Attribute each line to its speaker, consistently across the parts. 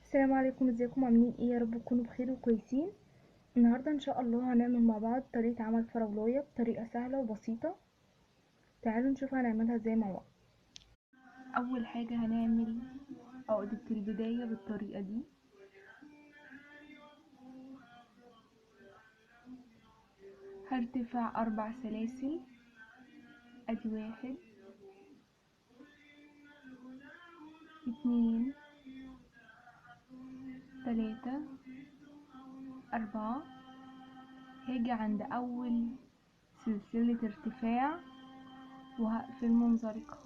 Speaker 1: السلام عليكم، ازيكم؟ عاملين ايه؟ يا رب تكونوا بخير وكويسين. النهارده ان شاء الله هنعمل مع بعض طريقه عمل فراولايه بطريقه سهله وبسيطه. تعالوا نشوف هنعملها ازاي مع بعض. اول حاجه هنعمل عقده البدايه بالطريقه دي. هرتفع 4 سلاسل. ادي 1 2 3 4. هاجي عند اول سلسله ارتفاع وهقفل منزلقه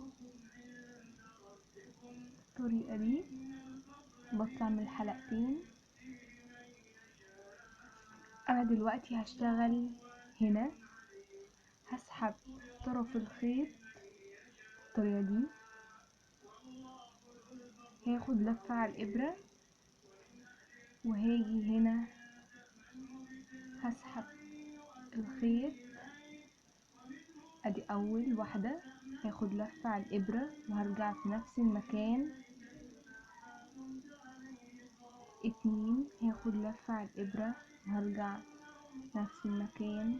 Speaker 1: بالطريقه دي. بطلع من الحلقتين. انا دلوقتي هشتغل هنا. هسحب طرف الخيط بالطريقة دي. هاخد لفة على الإبرة وهاجي هنا هسحب الخيط. ادي اول واحدة. هاخد لفة على الإبرة وهرجع في نفس المكان. 2 هاخد لفة على الإبرة وهرجع نفس المكان.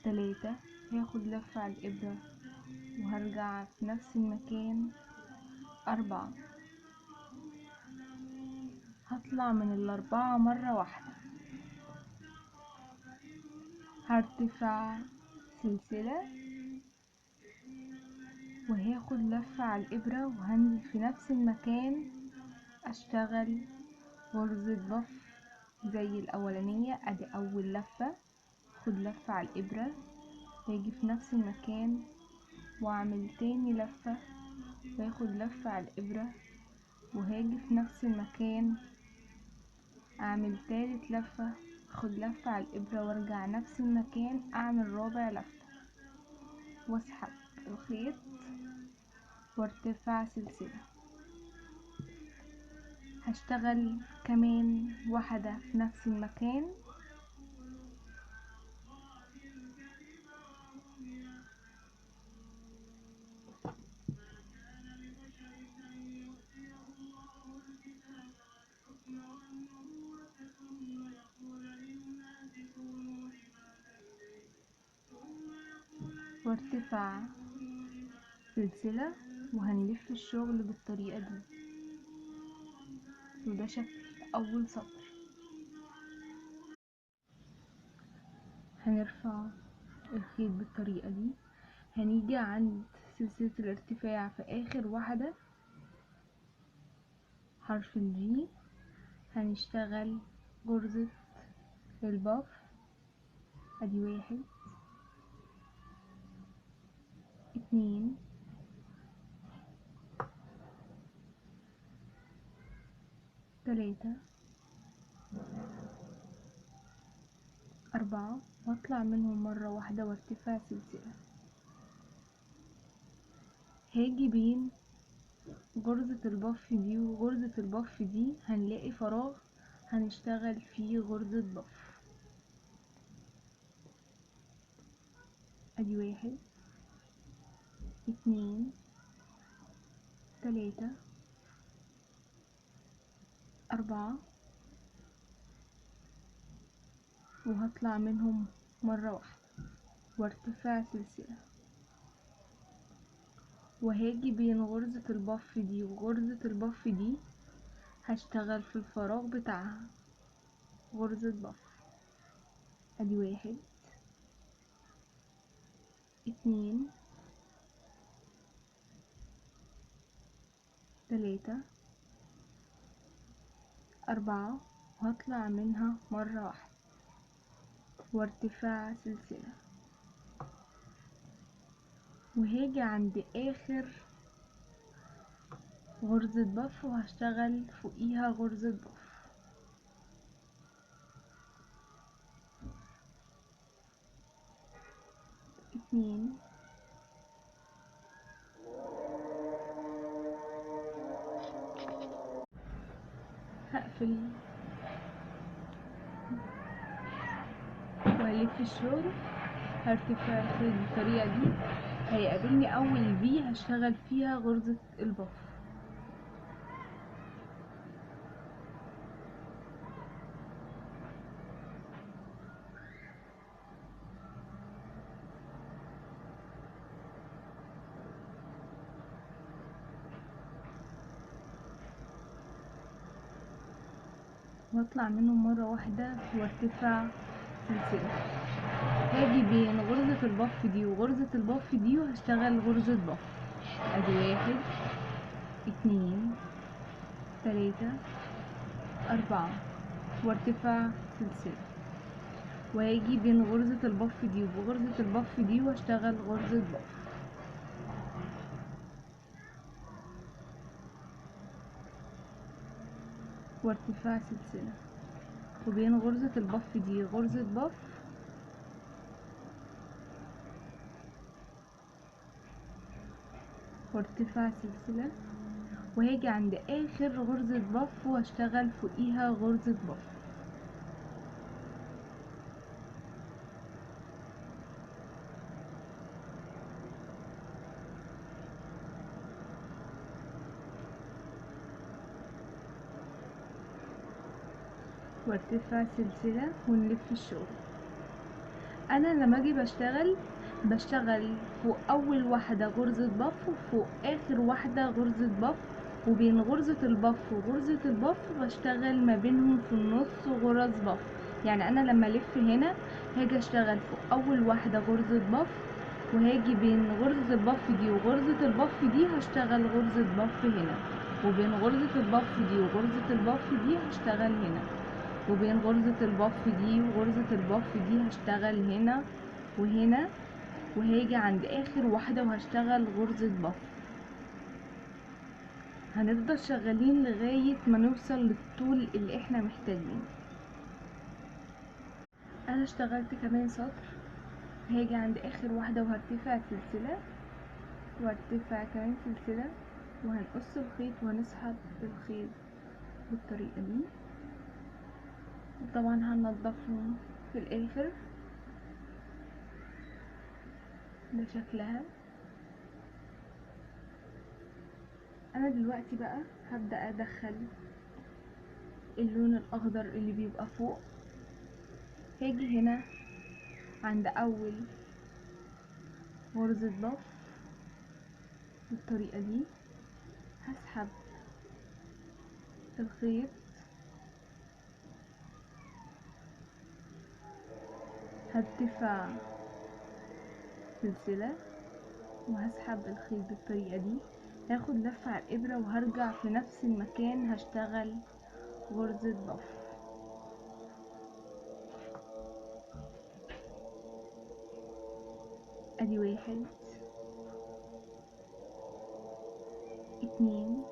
Speaker 1: 3 هاخد لفة على الإبرة وهرجع في نفس المكان. 4 هطلع من الأربعة مرة واحدة. هرتفع سلسلة وهاخد لفة على الإبرة وهنزل في نفس المكان. اشتغل غرزة بف زي الأولانية. ادي أول لفة. خد لفة على الإبرة واجي في نفس المكان واعمل تاني لفة واخد لفة على الإبرة وهاجي في نفس المكان. اعمل تالت لفة اخد لفة على الإبرة وارجع نفس المكان. اعمل رابع لفة واسحب الخيط وارتفع سلسلة. هشتغل كمان واحدة في نفس المكان. وارتفع سلسلة وهنلف الشغل بالطريقة دي. وده شكل أول سطر. هنرفع الخيط بالطريقة دي. هنيجي عند سلسلة الارتفاع في آخر واحدة حرف الجي. هنشتغل غرزة الباف. ادي 1 2 3 4 واطلع منهم مرة واحدة وارتفع سلسلة. هاجي بين غرزة البف دي وغرزة البف دي هنلاقي فراغ هنشتغل فيه غرزة بف. ادي 1 2 3 4 وهطلع منهم مرة واحدة وارتفع سلسلة. وهاجي بين غرزة البف دي وغرزة البف دي هشتغل في الفراغ بتاعها غرزة بف. ادي 1 2 3 4 وهطلع منها مرة واحدة وارتفاع سلسلة. وهاجي عند آخر غرزة بف وهشتغل فوقيها غرزة بف. 2 هقفل وهلف الشغل. هرتفع الخيط بالطريقة دي. هيقابلني أول في هشتغل فيها غرزة البف. واطلع منهم مرة واحدة وارتفع سلسلة. هاجي بين غرزة البف دي وغرزة البف دي وهشتغل غرزة بف. ادي 1 2 3 4 وارتفع سلسلة، وهاجي بين غرزة البف دي وغرزة البف دي واشتغل غرزة بف. وارتفاع سلسلة، وبين غرزة البف دي غرزة بف، وارتفاع سلسلة، وهاجي عند اخر غرزة بف واشتغل فوقيها غرزة بف. وارتفاع سلسلة ونلف الشغل. انا لما اجي بشتغل فوق اول واحدة غرزة بف وفوق اخر واحدة غرزة بف، وبين غرزة البف وغرزة البف بشتغل ما بينهم في النص غرز بف. يعني انا لما الف هنا هاجي اشتغل فوق اول واحدة غرزة بف، وهاجي بين غرزة البف دي وغرزة البف دي هشتغل غرزة بف هنا، وبين غرزة البف دي وغرزة البف دي هشتغل هنا، وبين غرزة البف دي وغرزة البف دي هشتغل هنا وهنا، وهاجي عند اخر واحدة وهشتغل غرزة بف. هنفضل شغالين لغاية ما نوصل للطول اللي احنا محتاجينه. انا اشتغلت كمان سطر، هاجي عند اخر واحدة وهرتفع سلسلة وارتفع كمان سلسلة، وهنقص الخيط وهنسحب الخيط بالطريقة دي، وطبعا هننضفهم في الاخر. ده شكلها. انا دلوقتي بقى هبدأ ادخل اللون الاخضر اللي بيبقى فوق. هاجي هنا عند اول غرزة بف بالطريقة دي، هسحب الخيط هرتفع سلسلة وهسحب الخيط بالطريقة دي، هاخد لفة على الابرة وهرجع في نفس المكان هشتغل غرزة بف. ادي 1 2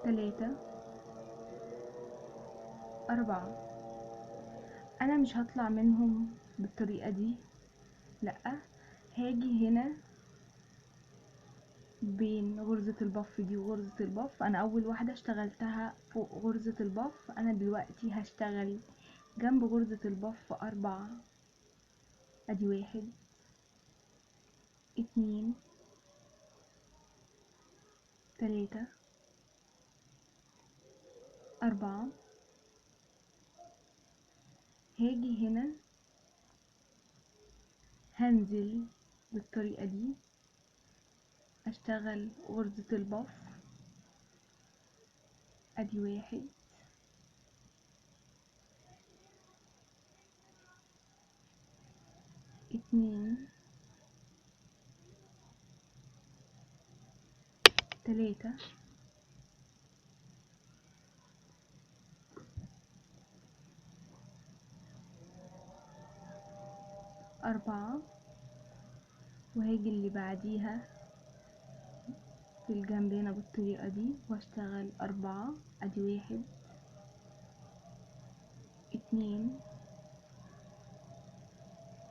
Speaker 1: 3 4. انا مش هطلع منهم بالطريقة دي، لأ، هاجي هنا بين غرزة البف دي وغرزة البف. انا اول واحدة اشتغلتها فوق غرزة البف، انا دلوقتي هشتغل جنب غرزة البف 4. ادي 1 2 3 4. هاجي هنا هنزل بالطريقة دي اشتغل غرزة البف. ادي 1 2 3 4. وهاجي اللي بعديها في الجنب هنا بالطريقة دي واشتغل 4. ادي 1 2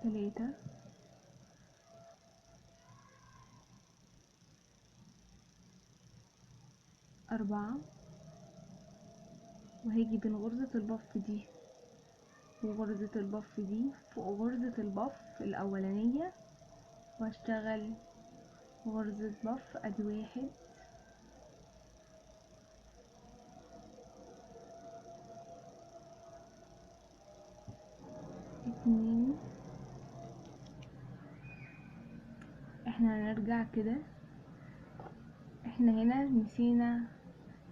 Speaker 1: 3 4. وهاجي بين غرزة البف دي وغرزة البف دي فوق غرزة البف الأولانية واشتغل غرزة بف. ادي 1 2. احنا هنرجع كده، احنا هنا نسينا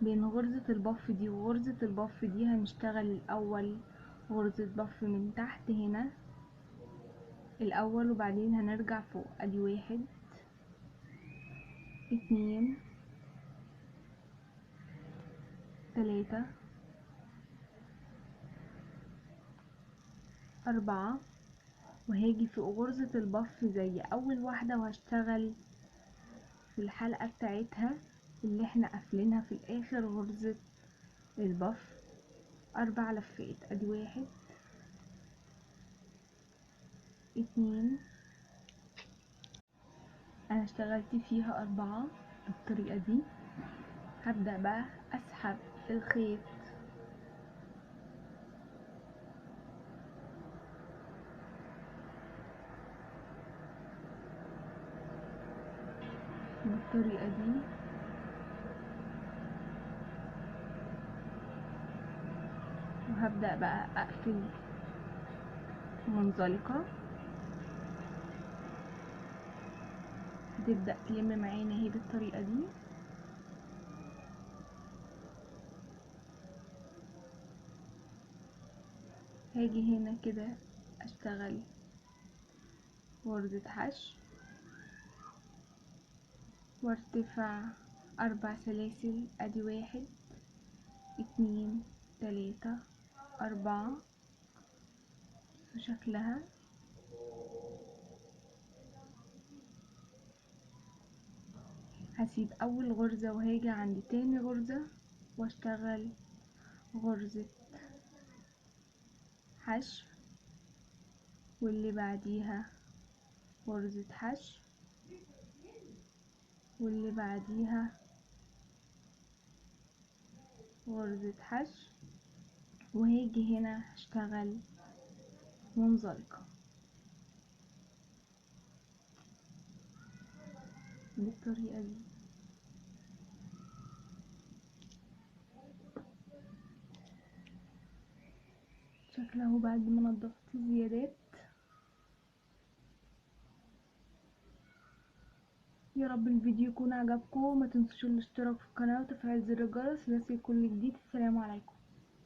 Speaker 1: بين غرزة البف دي وغرزة البف دي هنشتغل الأول غرزة بف من تحت هنا الأول، وبعدين هنرجع فوق. ادي 1 2 3 4، وهاجي فوق غرزة البف زي أول واحدة وهشتغل في الحلقة بتاعتها اللي احنا قافلينها في الآخر غرزة البف 4 لفات. ادي 1 2، انا اشتغلت فيها 4 بالطريقة دي. هبدأ بقى اسحب الخيط بالطريقة دي، وهبدأ بقى اقفل منزلقة. هتبدأ تلم معانا اهي بالطريقة دي. هاجي هنا كده اشتغل غرزة حشو وارتفع 4 سلاسل. ادي 1 2 3 4 وشكلها. هسيب اول غرزة وهاجي عند تاني غرزة واشتغل غرزة حشو، واللي بعديها غرزة حشو، واللي بعديها غرزة حشو، وهاجي هنا هشتغل منزلقة بالطريقة دي. شكله بعد ما نضفت الزيادات. يا رب الفيديو يكون عجبكم، ما تنسوش الاشتراك في القناة وتفعيل زر الجرس ليصل كل جديد. السلام عليكم.